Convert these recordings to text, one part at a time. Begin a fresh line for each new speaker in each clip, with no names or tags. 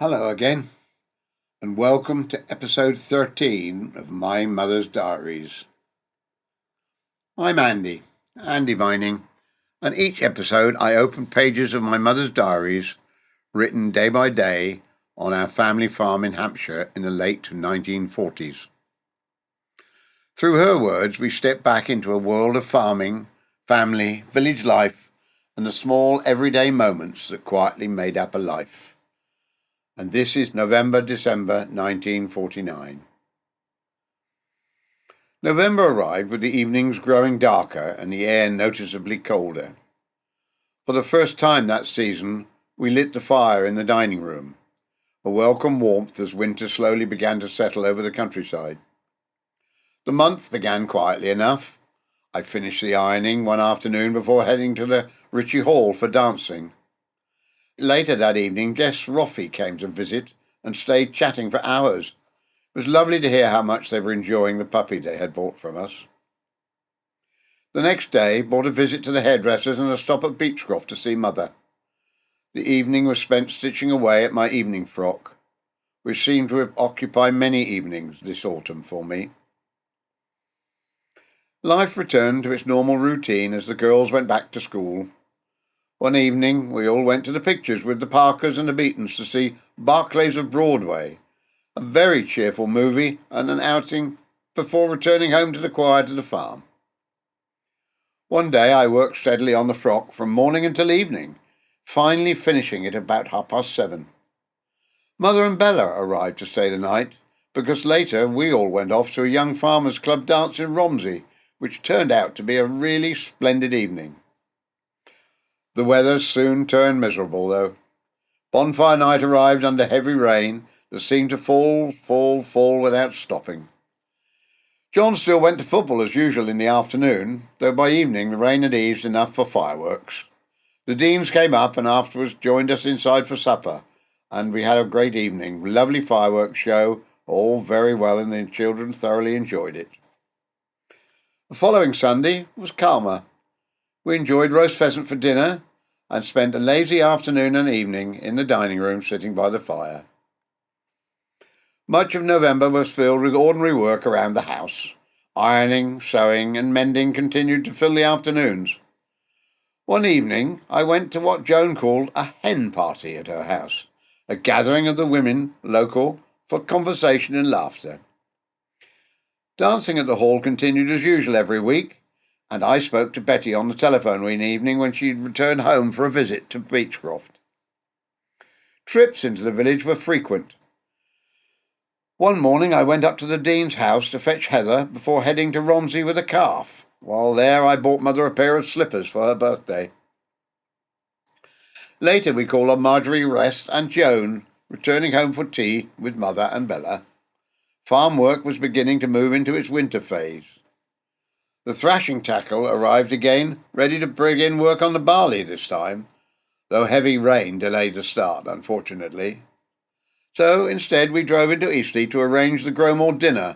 Hello again, and welcome to episode 13 of My Mother's Diaries. I'm Andy Vining, and each episode I open pages of my mother's diaries, written day by day on our family farm in Hampshire in the late 1940s. Through her words, we step back into a world of farming, family, village life, and the small everyday moments that quietly made up a life. And this is December 1949. November arrived with the evenings growing darker and the air noticeably colder. For the first time that season, we lit the fire in the dining room, a welcome warmth as winter slowly began to settle over the countryside. The month began quietly enough. I finished the ironing one afternoon before heading to the Ritchie Hall for dancing. Later that evening, Jess Roffey came to visit and stayed chatting for hours. It was lovely to hear how much they were enjoying the puppy they had bought from us. The next day brought a visit to the hairdressers and a stop at Beechcroft to see Mother. The evening was spent stitching away at my evening frock, which seemed to occupy many evenings this autumn for me. Life returned to its normal routine as the girls went back to school. One evening, we all went to the pictures with the Parkers and the Beatons to see Barclays of Broadway, a very cheerful movie and an outing before returning home to the quiet of the farm. One day I worked steadily on the frock from morning until evening, finally finishing it about 7:30. Mother and Bella arrived to stay the night, because later we all went off to a young farmers' club dance in Romsey, which turned out to be a really splendid evening. The weather soon turned miserable, though. Bonfire night arrived under heavy rain that seemed to fall without stopping. John still went to football as usual in the afternoon, though by evening the rain had eased enough for fireworks. The Deans came up and afterwards joined us inside for supper, and we had a great evening. Lovely fireworks show, all very well, and the children thoroughly enjoyed it. The following Sunday was calmer. We enjoyed roast pheasant for dinner and spent a lazy afternoon and evening in the dining room sitting by the fire. Much of November was filled with ordinary work around the house. Ironing, sewing and mending continued to fill the afternoons. One evening I went to what Joan called a hen party at her house, a gathering of the women local for conversation and laughter. Dancing at the hall continued as usual every week, and I spoke to Betty on the telephone one evening when she returned home for a visit to Beechcroft. Trips into the village were frequent. One morning I went up to the Dean's house to fetch Heather before heading to Romsey with a calf. While there I bought Mother a pair of slippers for her birthday. Later we called on Marjorie Rest and Joan, returning home for tea with Mother and Bella. Farm work was beginning to move into its winter phase. The thrashing tackle arrived again, ready to bring in work on the barley this time, though heavy rain delayed the start, unfortunately. So instead we drove into Eastleigh to arrange the Growmore dinner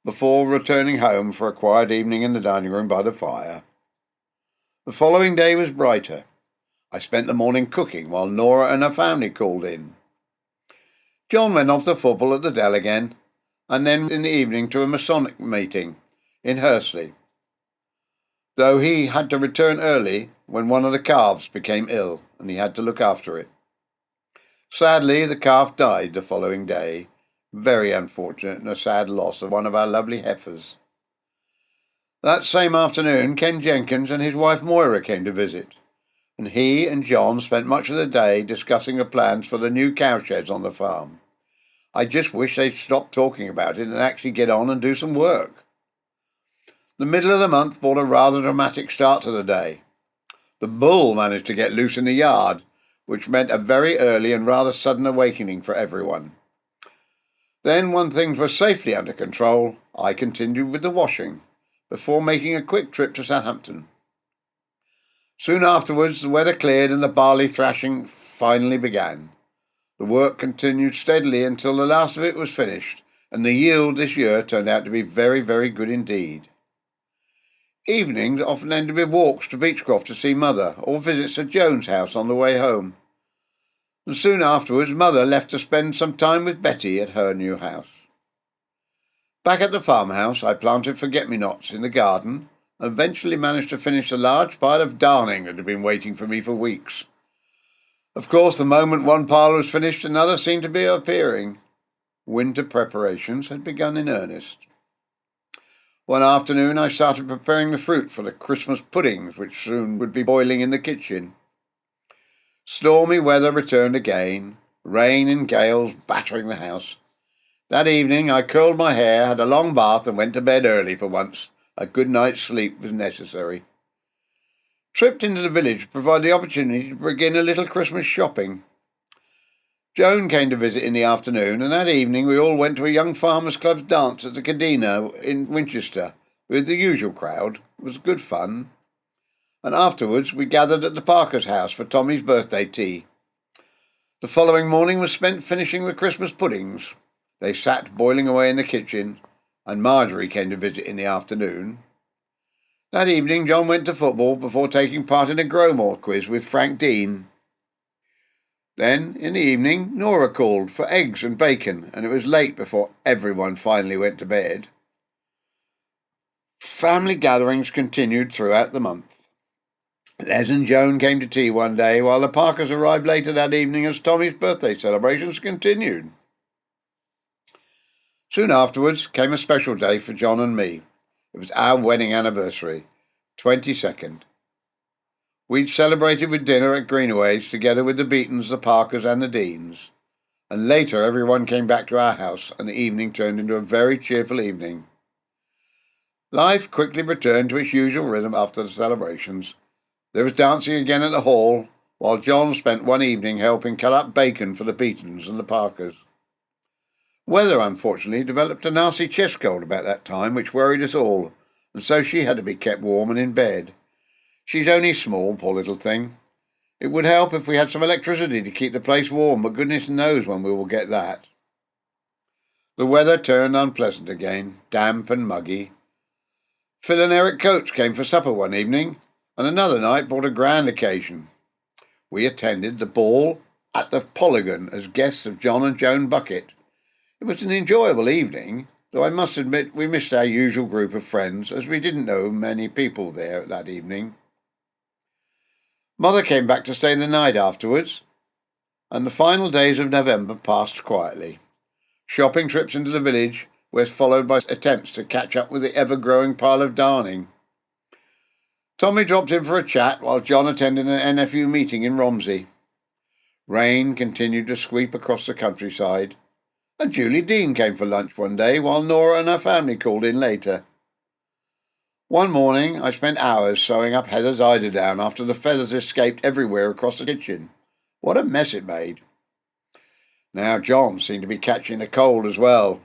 before returning home for a quiet evening in the dining room by the fire. The following day was brighter. I spent the morning cooking while Nora and her family called in. John went off to football at the Dell again, and then in the evening to a Masonic meeting in Hursley, though he had to return early when one of the calves became ill and he had to look after it. Sadly, the calf died the following day. Very unfortunate and a sad loss of one of our lovely heifers. That same afternoon, Ken Jenkins and his wife Moira came to visit, and he and John spent much of the day discussing the plans for the new cowsheds on the farm. I just wish they'd stop talking about it and actually get on and do some work. The middle of the month brought a rather dramatic start to the day. The bull managed to get loose in the yard, which meant a very early and rather sudden awakening for everyone. Then, when things were safely under control, I continued with the washing, before making a quick trip to Southampton. Soon afterwards, the weather cleared and the barley thrashing finally began. The work continued steadily until the last of it was finished, and the yield this year turned out to be very, very good indeed. Evenings often ended with walks to Beechcroft to see Mother, or visits at Joan's house on the way home. and soon afterwards Mother left to spend some time with Betty at her new house. Back at the farmhouse, I planted forget-me-nots in the garden and eventually managed to finish a large pile of darning that had been waiting for me for weeks. Of course, the moment one pile was finished, another seemed to be appearing. Winter preparations had begun in earnest. One afternoon I started preparing the fruit for the Christmas puddings, which soon would be boiling in the kitchen. Stormy weather returned again, rain and gales battering the house. That evening I curled my hair, had a long bath, and went to bed early for once. A good night's sleep was necessary. Tripped into the village provided the opportunity to begin a little Christmas shopping. Joan came to visit in the afternoon, and that evening we all went to a young farmers' club's dance at the Cadina in Winchester, with the usual crowd. It was good fun. And afterwards we gathered at the Parker's house for Tommy's birthday tea. The following morning was spent finishing the Christmas puddings. They sat boiling away in the kitchen, and Marjorie came to visit in the afternoon. That evening John went to football before taking part in a Growmore quiz with Frank Dean. Then, in the evening, Nora called for eggs and bacon, and it was late before everyone finally went to bed. Family gatherings continued throughout the month. Les and Joan came to tea one day, while the Parkers arrived later that evening as Tommy's birthday celebrations continued. Soon afterwards came a special day for John and me. It was our wedding anniversary, 22nd. We'd celebrated with dinner at Greenaway's together with the Beatons, the Parkers and the Deans. And later everyone came back to our house and the evening turned into a very cheerful evening. Life quickly returned to its usual rhythm after the celebrations. There was dancing again at the hall, while John spent one evening helping cut up bacon for the Beatons and the Parkers. Weather, unfortunately, developed a nasty chest cold about that time, which worried us all, and so she had to be kept warm and in bed. She's only small, poor little thing. It would help if we had some electricity to keep the place warm, but goodness knows when we will get that. The weather turned unpleasant again, damp and muggy. Phil and Eric Coates came for supper one evening, and another night brought a grand occasion. We attended the ball at the Polygon as guests of John and Joan Bucket. It was an enjoyable evening, though I must admit we missed our usual group of friends, as we didn't know many people there that evening. Mother came back to stay the night afterwards, and the final days of November passed quietly. Shopping trips into the village were followed by attempts to catch up with the ever-growing pile of darning. Tommy dropped in for a chat while John attended an NFU meeting in Romsey. Rain continued to sweep across the countryside, and Julie Dean came for lunch one day while Nora and her family called in later. One morning I spent hours sewing up Heather's eiderdown after the feathers escaped everywhere across the kitchen. What a mess it made. Now John seemed to be catching a cold as well.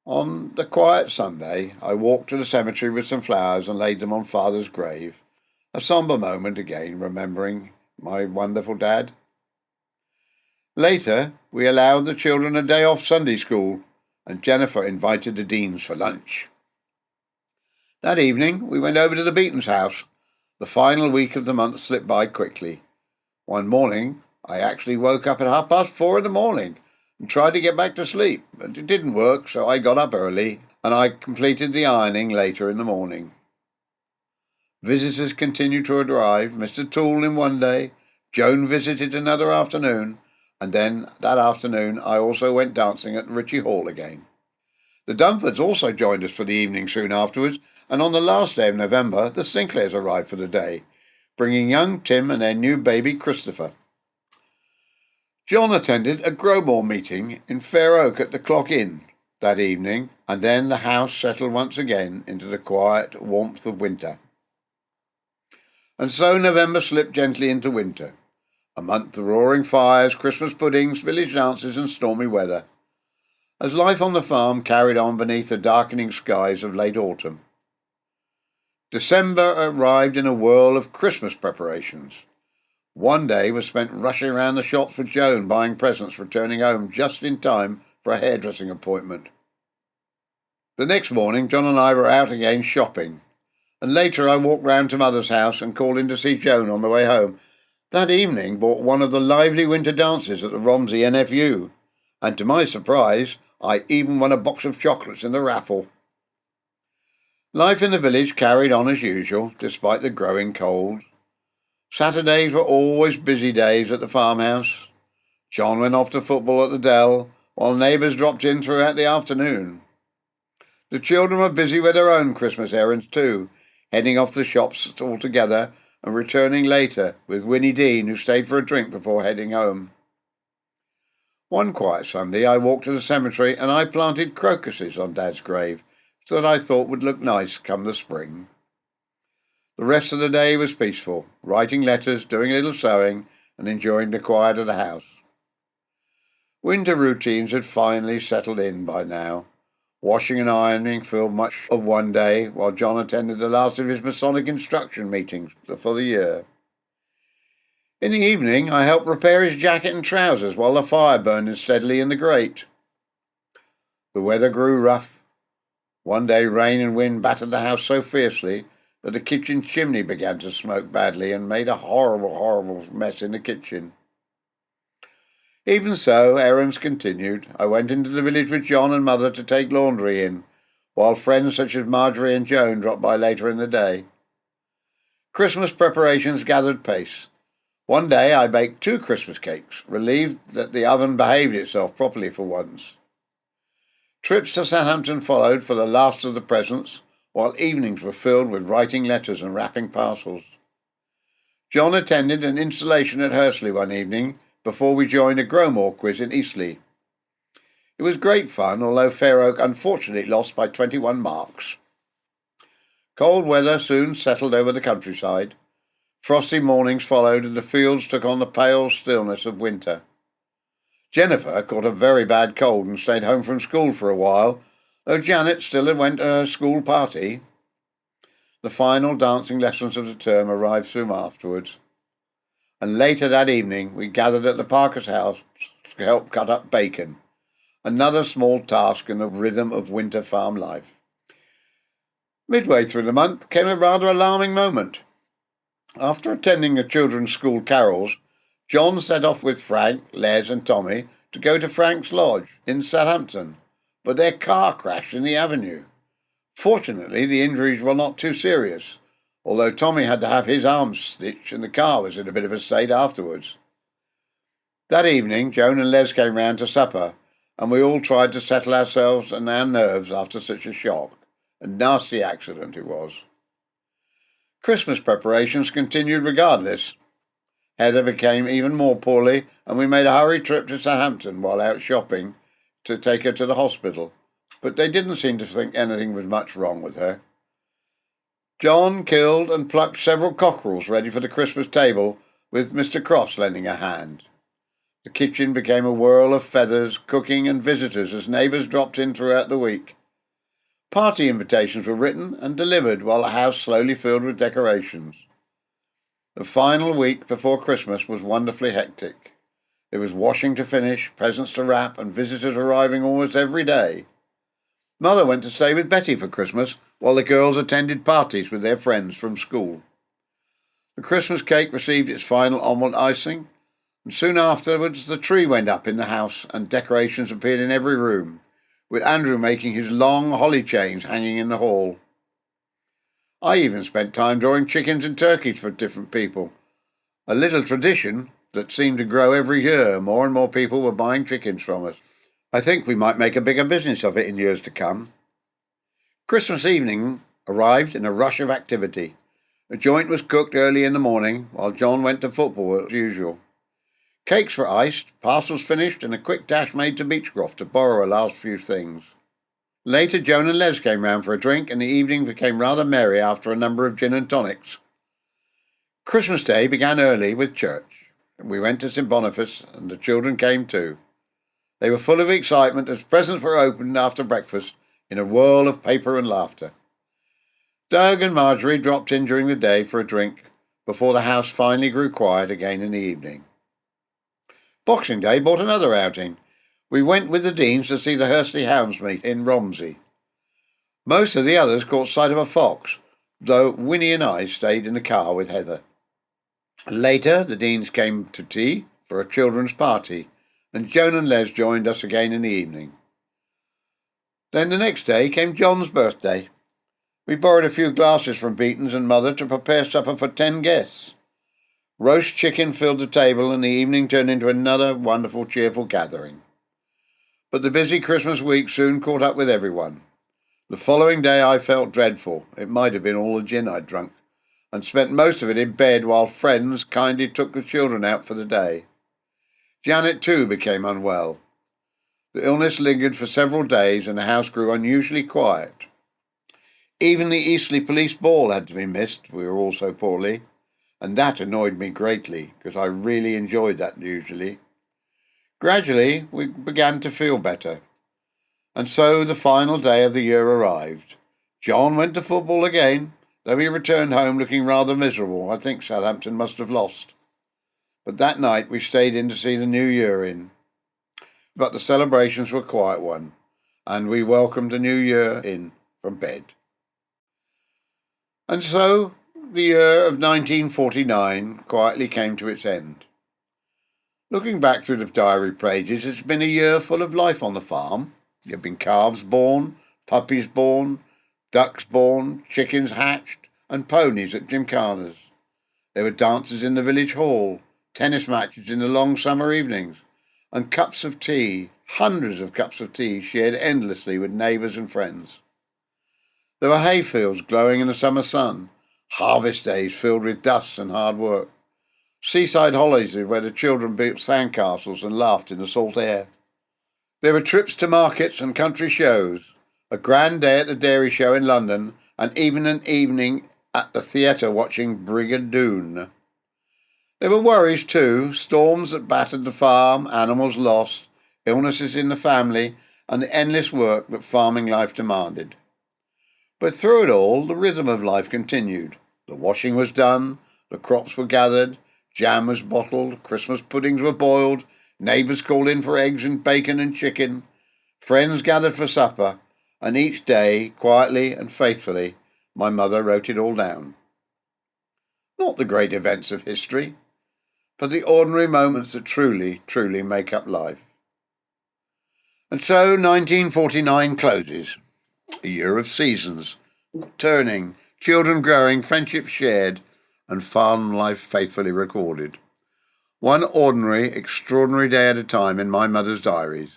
On the quiet Sunday I walked to the cemetery with some flowers and laid them on Father's grave. A sombre moment again, remembering my wonderful dad. Later we allowed the children a day off Sunday school, and Jennifer invited the Deans for lunch. That evening we went over to the Beatons' house. The final week of the month slipped by quickly. One morning I actually woke up at 4:30 in the morning and tried to get back to sleep, but it didn't work, so I got up early and I completed the ironing later in the morning. Visitors continued to arrive, Mr. Toole in one day, Joan visited another afternoon, and then that afternoon I also went dancing at Ritchie Hall again. The Dunfords also joined us for the evening soon afterwards, and on the last day of November the Sinclairs arrived for the day, bringing young Tim and their new baby Christopher. John attended a Growmore meeting in Fair Oak at the Clock Inn that evening, and then the house settled once again into the quiet warmth of winter. And so November slipped gently into winter, a month of roaring fires, Christmas puddings, village dances and stormy weather, as life on the farm carried on beneath the darkening skies of late autumn. December arrived in a whirl of Christmas preparations. One day was spent rushing around the shops with Joan, buying presents, returning home just in time for a hairdressing appointment. The next morning John and I were out again shopping, and later I walked round to Mother's house and called in to see Joan on the way home. That evening brought one of the lively winter dances at the Romsey NFU, and to my surprise, I even won a box of chocolates in the raffle. Life in the village carried on as usual, despite the growing cold. Saturdays were always busy days at the farmhouse. John went off to football at the Dell, while neighbours dropped in throughout the afternoon. The children were busy with their own Christmas errands too, heading off to the shops all together and returning later, with Winnie Dean, who stayed for a drink before heading home. One quiet Sunday I walked to the cemetery and I planted crocuses on Dad's grave, so that I thought would look nice come the spring. The rest of the day was peaceful, writing letters, doing a little sewing, and enjoying the quiet of the house. Winter routines had finally settled in by now. Washing and ironing filled much of one day, while John attended the last of his Masonic instruction meetings for the year. In the evening, I helped repair his jacket and trousers while the fire burned steadily in the grate. The weather grew rough. One day rain and wind battered the house so fiercely that the kitchen chimney began to smoke badly and made a horrible mess in the kitchen. Even so, errands continued. I went into the village with John and Mother to take laundry in, while friends such as Marjorie and Joan dropped by later in the day. Christmas preparations gathered pace. One day I baked 2 Christmas cakes, relieved that the oven behaved itself properly for once. Trips to Southampton followed for the last of the presents, while evenings were filled with writing letters and wrapping parcels. John attended an installation at Hursley one evening before we joined a Growmore quiz in Eastleigh. It was great fun, although Fair Oak unfortunately lost by 21 marks. Cold weather soon settled over the countryside. Frosty mornings followed and the fields took on the pale stillness of winter. Jennifer caught a very bad cold and stayed home from school for a while, though Janet still went to her school party. The final dancing lessons of the term arrived soon afterwards, and later that evening we gathered at the Parker's house to help cut up bacon, another small task in the rhythm of winter farm life. Midway through the month came a rather alarming moment. After attending the children's school carols, John set off with Frank, Les and Tommy to go to Frank's lodge in Southampton, but their car crashed in the avenue. Fortunately, the injuries were not too serious, although Tommy had to have his arm stitched and the car was in a bit of a state afterwards. That evening, Joan and Les came round to supper, and we all tried to settle ourselves and our nerves after such a shock. A nasty accident it was. Christmas preparations continued regardless. Heather became even more poorly, and we made a hurried trip to Southampton while out shopping to take her to the hospital, but they didn't seem to think anything was much wrong with her. John killed and plucked several cockerels ready for the Christmas table, with Mr. Cross lending a hand. The kitchen became a whirl of feathers, cooking and visitors as neighbours dropped in throughout the week. Party invitations were written and delivered while the house slowly filled with decorations. The final week before Christmas was wonderfully hectic. There was washing to finish, presents to wrap, and visitors arriving almost every day. Mother went to stay with Betty for Christmas, while the girls attended parties with their friends from school. The Christmas cake received its final omelette icing, and soon afterwards the tree went up in the house and decorations appeared in every room, with Andrew making his long holly chains hanging in the hall. I even spent time drawing chickens and turkeys for different people, a little tradition that seemed to grow every year. More and more people were buying chickens from us. I think we might make a bigger business of it in years to come. Christmas evening arrived in a rush of activity. A joint was cooked early in the morning, while John went to football as usual. Cakes were iced, parcels finished, and a quick dash made to Beechcroft to borrow a last few things. Later, Joan and Les came round for a drink, and the evening became rather merry after a number of gin and tonics. Christmas Day began early with church. We went to St. Boniface, and the children came too. They were full of excitement as presents were opened after breakfast in a whirl of paper and laughter. Doug and Marjorie dropped in during the day for a drink, before the house finally grew quiet again in the evening. Boxing Day brought another outing. We went with the Deans to see the Hursley Hounds meet in Romsey. Most of the others caught sight of a fox, though Winnie and I stayed in the car with Heather. Later, the Deans came to tea for a children's party, and Joan and Les joined us again in the evening. Then the next day came John's birthday. We borrowed a few glasses from Beaton's and Mother to prepare supper for 10 guests. Roast chicken filled the table, and the evening turned into another wonderful, cheerful gathering. But the busy Christmas week soon caught up with everyone. The following day I felt dreadful. It might have been all the gin I'd drunk, and spent most of it in bed while friends kindly took the children out for the day. Janet, too, became unwell. The illness lingered for several days, and the house grew unusually quiet. Even the Eastleigh police ball had to be missed, we were all so poorly, and that annoyed me greatly, because I really enjoyed that usually. Gradually, we began to feel better, and so the final day of the year arrived. John went to football again, though he returned home looking rather miserable. I think Southampton must have lost. But that night we stayed in to see the new year in. But the celebrations were a quiet one, and we welcomed the new year in from bed. And so the year of 1949 quietly came to its end. Looking back through the diary pages, it's been a year full of life on the farm. There have been calves born, puppies born, ducks born, chickens hatched, and ponies at gymkhanas. There were dances in the village hall, tennis matches in the long summer evenings, and cups of tea, hundreds of cups of tea shared endlessly with neighbours and friends. There were hayfields glowing in the summer sun, harvest days filled with dust and hard work, seaside holidays where the children built sandcastles and laughed in the salt air. There were trips to markets and country shows, a grand day at the dairy show in London, and even an evening at the theatre watching Brigadoon. There were worries too, storms that battered the farm, animals lost, illnesses in the family, and the endless work that farming life demanded. But through it all, the rhythm of life continued. The washing was done, the crops were gathered, jam was bottled, Christmas puddings were boiled, neighbours called in for eggs and bacon and chicken, friends gathered for supper, and each day, quietly and faithfully, my mother wrote it all down. Not the great events of history, but the ordinary moments that truly, truly make up life. And so 1949 closes. A year of seasons, turning, children growing, friendships shared, and farm life faithfully recorded. One ordinary, extraordinary day at a time in my mother's diaries.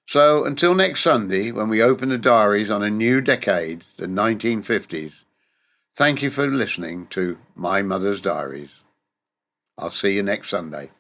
So until next Sunday, when we open the diaries on a new decade, the 1950s, thank you for listening to My Mother's Diaries. I'll see you next Sunday.